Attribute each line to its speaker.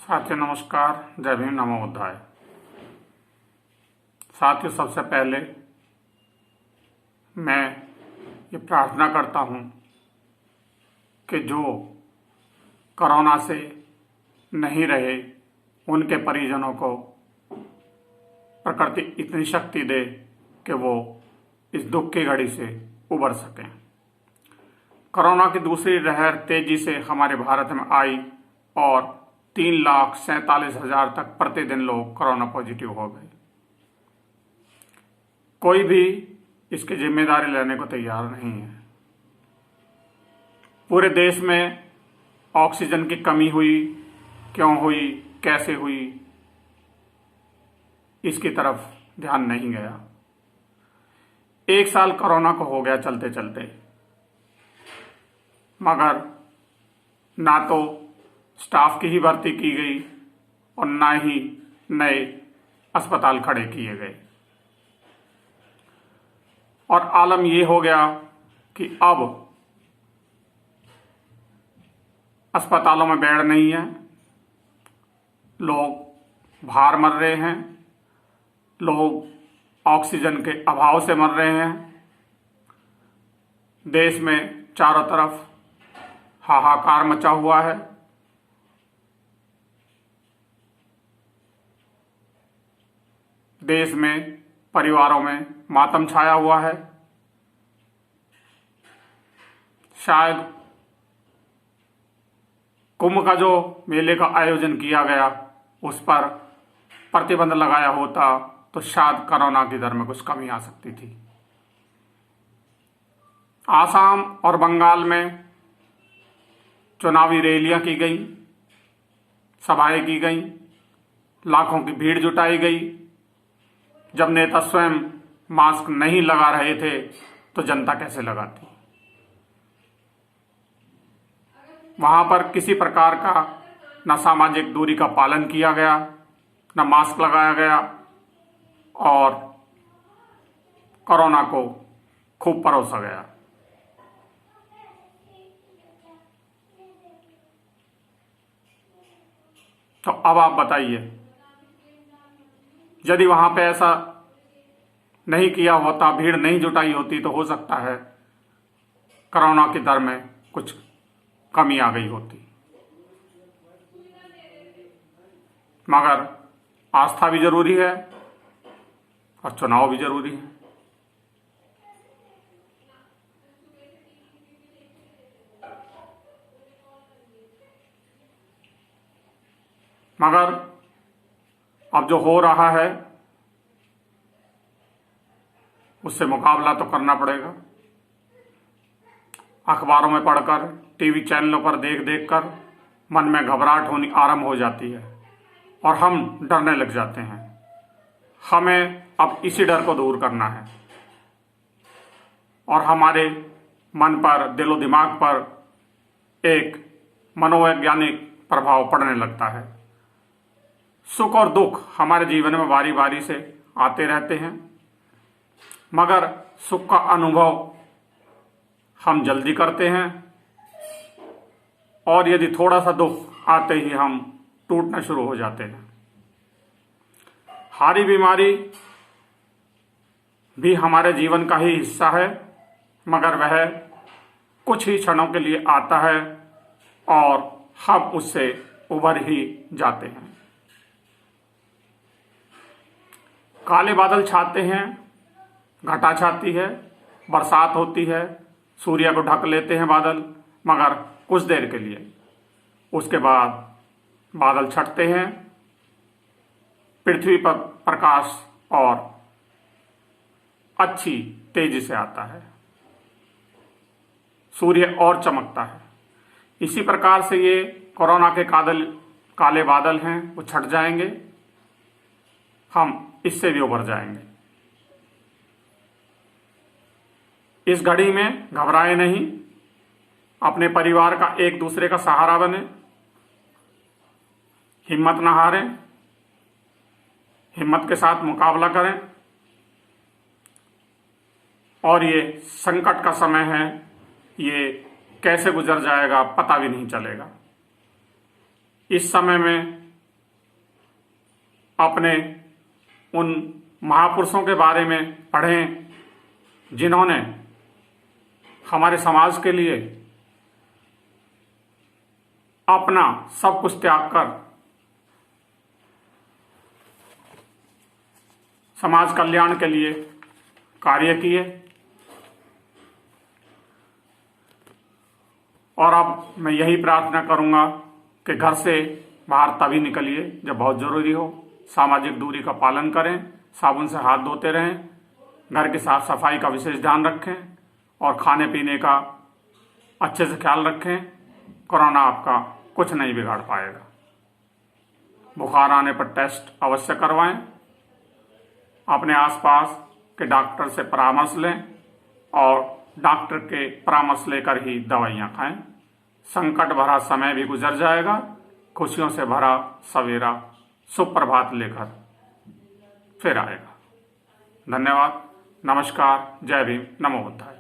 Speaker 1: साथियों नमस्कार, जय भीम, नमो बुद्धाय। साथियों, सबसे पहले मैं ये प्रार्थना करता हूँ कि जो कोरोना से नहीं रहे उनके परिजनों को प्रकृति इतनी शक्ति दे कि वो इस दुख की घड़ी से उबर सकें। कोरोना की दूसरी लहर तेजी से हमारे भारत में आई और 3,47,000 तक प्रतिदिन लोग कोरोना पॉजिटिव हो गए। कोई भी इसकी जिम्मेदारी लेने को तैयार नहीं है। पूरे देश में ऑक्सीजन की कमी हुई, क्यों हुई, कैसे हुई, इसकी तरफ ध्यान नहीं गया। 1 साल कोरोना को हो गया चलते चलते, मगर ना तो स्टाफ की ही भर्ती की गई और ना ही नए अस्पताल खड़े किए गए। और आलम ये हो गया कि अब अस्पतालों में बेड नहीं है, लोग बाहर मर रहे हैं, लोग ऑक्सीजन के अभाव से मर रहे हैं। देश में चारों तरफ हाहाकार मचा हुआ है। देश में परिवारों में मातम छाया हुआ है। शायद कुंभ का जो मेले का आयोजन किया गया उस पर प्रतिबंध लगाया होता तो शायद कोरोना की दर में कुछ कमी आ सकती थी। आसाम और बंगाल में चुनावी रैलियां की गई, सभाएं की गई, लाखों की भीड़ जुटाई गई। जब नेता स्वयं मास्क नहीं लगा रहे थे तो जनता कैसे लगाती? वहां पर किसी प्रकार का न सामाजिक दूरी का पालन किया गया, न मास्क लगाया गया और कोरोना को खूब परोसा गया। तो अब आप बताइए, यदि वहां पे ऐसा नहीं किया होता, भीड़ नहीं जुटाई होती, तो हो सकता है कोरोना की दर में कुछ कमी आ गई होती। मगर आस्था भी जरूरी है और चुनाव भी जरूरी है। मगर अब जो हो रहा है उससे मुकाबला तो करना पड़ेगा। अखबारों में पढ़कर, टीवी चैनलों पर देख देख कर मन में घबराहट होनी आरंभ हो जाती है और हम डरने लग जाते हैं। हमें अब इसी डर को दूर करना है और हमारे मन पर, दिलो दिमाग पर एक मनोवैज्ञानिक प्रभाव पड़ने लगता है। सुख और दुख हमारे जीवन में बारी बारी से आते रहते हैं, मगर सुख का अनुभव हम जल्दी करते हैं और यदि थोड़ा सा दुख आते ही हम टूटना शुरू हो जाते हैं। हारी बीमारी भी हमारे जीवन का ही हिस्सा है, मगर वह कुछ ही क्षणों के लिए आता है और हम उससे उभर ही जाते हैं। काले बादल छाते हैं, घटा छाती है, बरसात होती है, सूर्य को ढक लेते हैं बादल, मगर कुछ देर के लिए। उसके बाद बादल छटते हैं, पृथ्वी पर प्रकाश और अच्छी तेजी से आता है, सूर्य और चमकता है। इसी प्रकार से ये कोरोना के काले बादल हैं, वो छट जाएंगे, हम इससे भी उबर जाएंगे। इस घड़ी में घबराए नहीं, अपने परिवार का एक दूसरे का सहारा बने, हिम्मत न हारें, हिम्मत के साथ मुकाबला करें। और ये संकट का समय है, ये कैसे गुजर जाएगा पता भी नहीं चलेगा। इस समय में अपने उन महापुरुषों के बारे में पढ़ें जिन्होंने हमारे समाज के लिए अपना सब कुछ त्याग कर समाज कल्याण के लिए कार्य किए। और अब मैं यही प्रार्थना करूंगा कि घर से बाहर तभी निकलिए जब बहुत ज़रूरी हो, सामाजिक दूरी का पालन करें, साबुन से हाथ धोते रहें, घर की साफ सफाई का विशेष ध्यान रखें और खाने पीने का अच्छे से ख्याल रखें। कोरोना आपका कुछ नहीं बिगाड़ पाएगा। बुखार आने पर टेस्ट अवश्य करवाएं, अपने आसपास के डॉक्टर से परामर्श लें और डॉक्टर के परामर्श लेकर ही दवाइयां खाएं। संकट भरा समय भी गुजर जाएगा, खुशियों से भरा सवेरा सुप्रभात लेकर फिर आएगा। धन्यवाद, नमस्कार, जय भीम, नमो बुद्धाय।